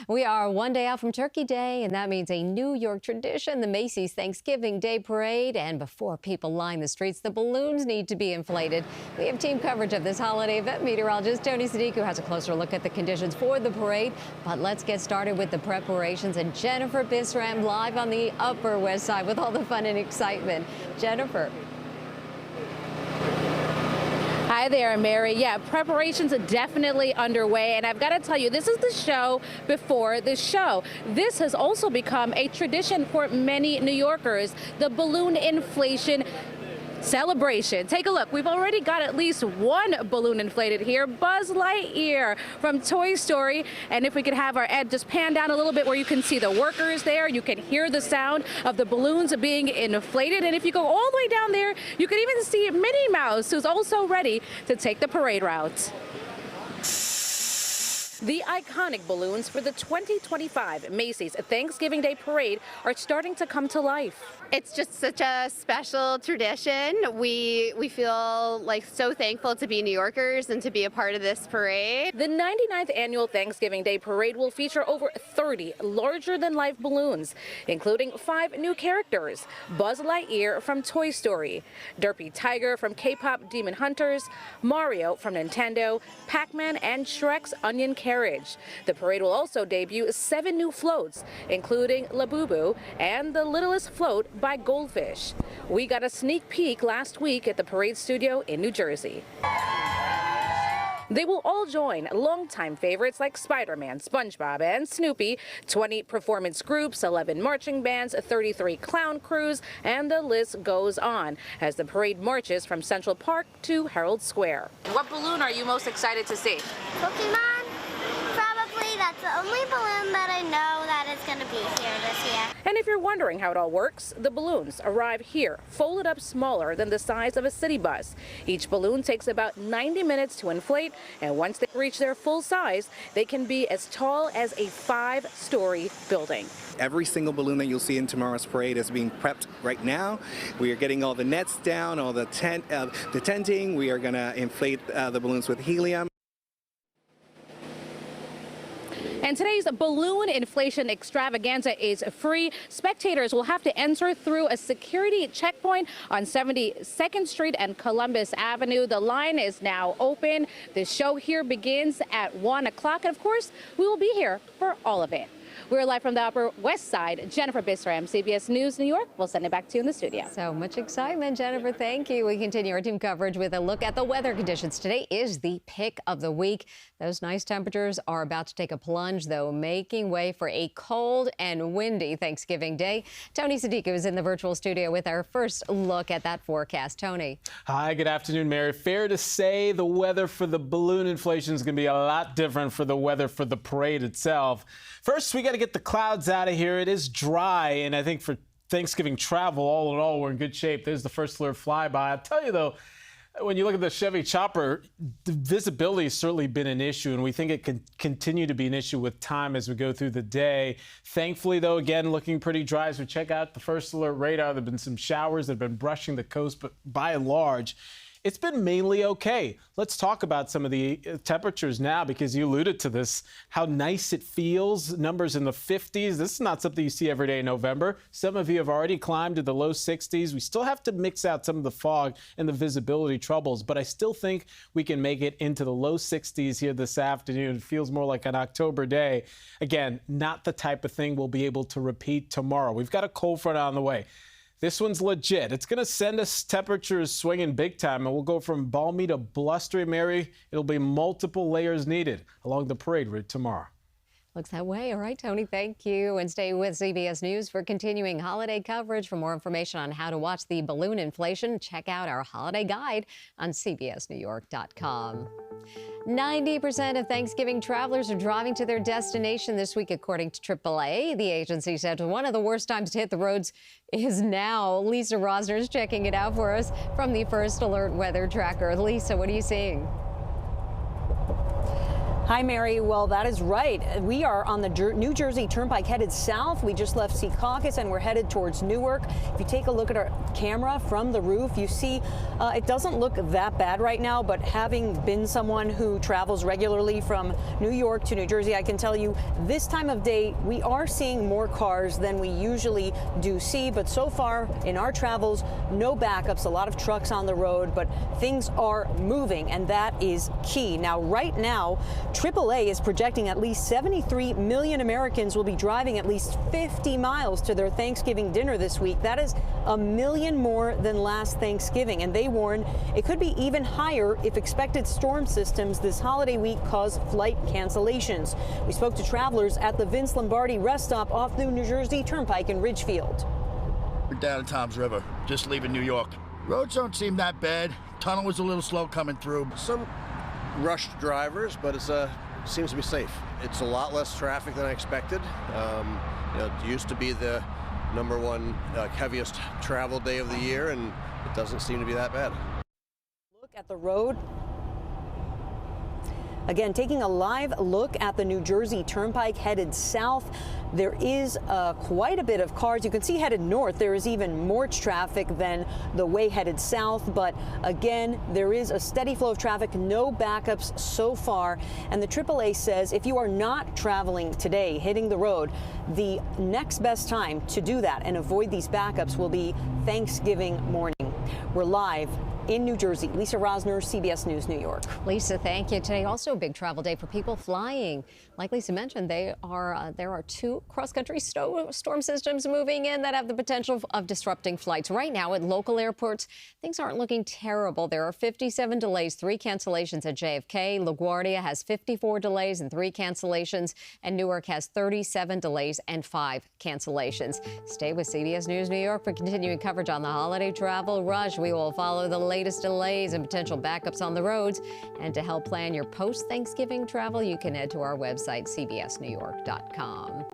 We are one day out from Turkey Day, and that means a New York tradition, the Macy's Thanksgiving Day Parade. And before people line the streets, the balloons need to be inflated. We have team coverage of this holiday event. Meteorologist Tony Sadiku has a closer look at the conditions for the parade. But let's get started with the preparations. And Jennifer Bisram live on the Upper West Side with all the fun and excitement. Jennifer. Hi there, Mary. Yeah, preparations are definitely underway, and I've got to tell you, this is the show before the show. This has also become a tradition for many New Yorkers, the balloon inflation celebration. Take a look. We've already got at least one balloon inflated here, Buzz Lightyear from Toy Story. And if we could have our Ed just pan down a little bit where you can see the workers there, you can hear the sound of the balloons being inflated. And if you go all the way down there, you can even see Minnie Mouse, who's also ready to take the parade route. The iconic balloons for the 2025 Macy's Thanksgiving Day Parade are starting to come to life. It's just such a special tradition. We feel like so thankful to be New Yorkers and to be a part of this parade. The 99th annual Thanksgiving Day Parade will feature over 30 larger-than-life balloons, including 5 new characters: Buzz Lightyear from Toy Story, Derpy Tiger from K-pop Demon Hunters, Mario from Nintendo, Pac-Man, and Shrek's Onion Carriage. The parade will also debut 7 new floats, including Labubu and the littlest float by Goldfish. We got a sneak peek last week at the parade studio in New Jersey. They will all join longtime favorites like Spider-Man, SpongeBob, and Snoopy, 20 performance groups, 11 marching bands, 33 clown crews, and the list goes on as the parade marches from Central Park to Herald Square. What balloon are you most excited to see? Pokemon. Probably that's the only balloon that I know that is going to be here this year. And if you're wondering how it all works, the balloons arrive here, folded up smaller than the size of a city bus. Each balloon takes about 90 minutes to inflate, and once they reach their full size, they can be as tall as a 5-story building. Every single balloon that you'll see in tomorrow's parade is being prepped right now. We are getting all the nets down, all the tenting. We are going to inflate the balloons with helium. And today's balloon inflation extravaganza is free. Spectators will have to enter through a security checkpoint on 72nd Street and Columbus Avenue. The line is now open. The show here begins at 1 o'clock. And of course, we will be here for all of it. We're live from the Upper West Side. Jennifer Bisram, CBS News, New York. We'll send it back to you in the studio. So much excitement, Jennifer. Thank you. We continue our team coverage with a look at the weather conditions. Today is the pick of the week. Those nice temperatures are about to take a plunge, though, making way for a cold and windy Thanksgiving Day. Tony Sadiku is in the virtual studio with our first look at that forecast. Tony. Hi, good afternoon, Mary. Fair to say the weather for the balloon inflation is going to be a lot different for the weather for the parade itself. First, we got to get the clouds out of here. It is dry, and I think for Thanksgiving travel, all in all, we're in good shape. There's the first alert flyby. I'll tell you, though, when you look at the Chevy Chopper, the visibility has certainly been an issue, and we think it can continue to be an issue with time as we go through the day. Thankfully, though, again, looking pretty dry as we check out the first alert radar. There have been some showers that have been brushing the coast, but by and large, it's been mainly okay. Let's talk about some of the temperatures now, because you alluded to this, how nice it feels. Numbers in the 50s. This is not something you see every day in November. Some of you have already climbed to the low 60s. We still have to mix out some of the fog and the visibility troubles, but I still think we can make it into the low 60s here this afternoon. It feels more like an October day. Again, not the type of thing we'll be able to repeat tomorrow. We've got a cold front on the way. This one's legit. It's going to send us temperatures swinging big time, and we'll go from balmy to blustery, Mary. It'll be multiple layers needed along the parade route tomorrow. Looks that way. All right, Tony, thank you. And stay with CBS News for continuing holiday coverage. For more information on how to watch the balloon inflation, check out our holiday guide on cbsnewyork.com. 90% of Thanksgiving travelers are driving to their destination this week, according to AAA. The agency said one of the worst times to hit the roads is now. Lisa Rozner is checking it out for us from the First Alert Weather Tracker. Lisa, what are you seeing? Hi, Mary. Well, that is right. We are on the New Jersey Turnpike headed south. We just left Secaucus and we're headed towards Newark. If you take a look at our camera from the roof, you see it doesn't look that bad right now, but having been someone who travels regularly from New York to New Jersey, I can tell you this time of day, we are seeing more cars than we usually do see. But so far in our travels, no backups, a lot of trucks on the road, but things are moving, and that is key. Now, right now, AAA is projecting at least 73 million Americans will be driving at least 50 miles to their Thanksgiving dinner this week. That is 1 million more than last Thanksgiving, and they warn it could be even higher if expected storm systems this holiday week cause flight cancellations. We spoke to travelers at the Vince Lombardi rest stop off the New Jersey Turnpike in Ridgefield. We're down at Tom's River, just leaving New York. Roads don't seem that bad. Tunnel was a little slow coming through. Some rushed drivers, but it seems to be safe. It's a lot less traffic than I expected. It used to be the #1 heaviest travel day of the year, and it doesn't seem to be that bad. Look at the road. Again, taking a live look at the New Jersey Turnpike headed south. There is quite a bit of cars. You can see headed north, there is even more traffic than the way headed south. But again, there is a steady flow of traffic, no backups so far. And the AAA says if you are not traveling today, hitting the road, the next best time to do that and avoid these backups will be Thanksgiving morning. We're live in New Jersey. Lisa Rozner, CBS News, New York. Lisa, thank you. Today also a big travel day for people flying. Like Lisa mentioned, there are 2 cross-country storm systems moving in that have the potential of disrupting flights. Right now at local airports, things aren't looking terrible. There are 57 delays, 3 cancellations at JFK. LaGuardia has 54 delays and 3 cancellations, and Newark has 37 delays and 5 cancellations. Stay with CBS News New York for continuing coverage on the holiday travel rush. We will follow the latest delays and potential backups on the roads. And to help plan your post-Thanksgiving travel, you can head to our website, cbsnewyork.com.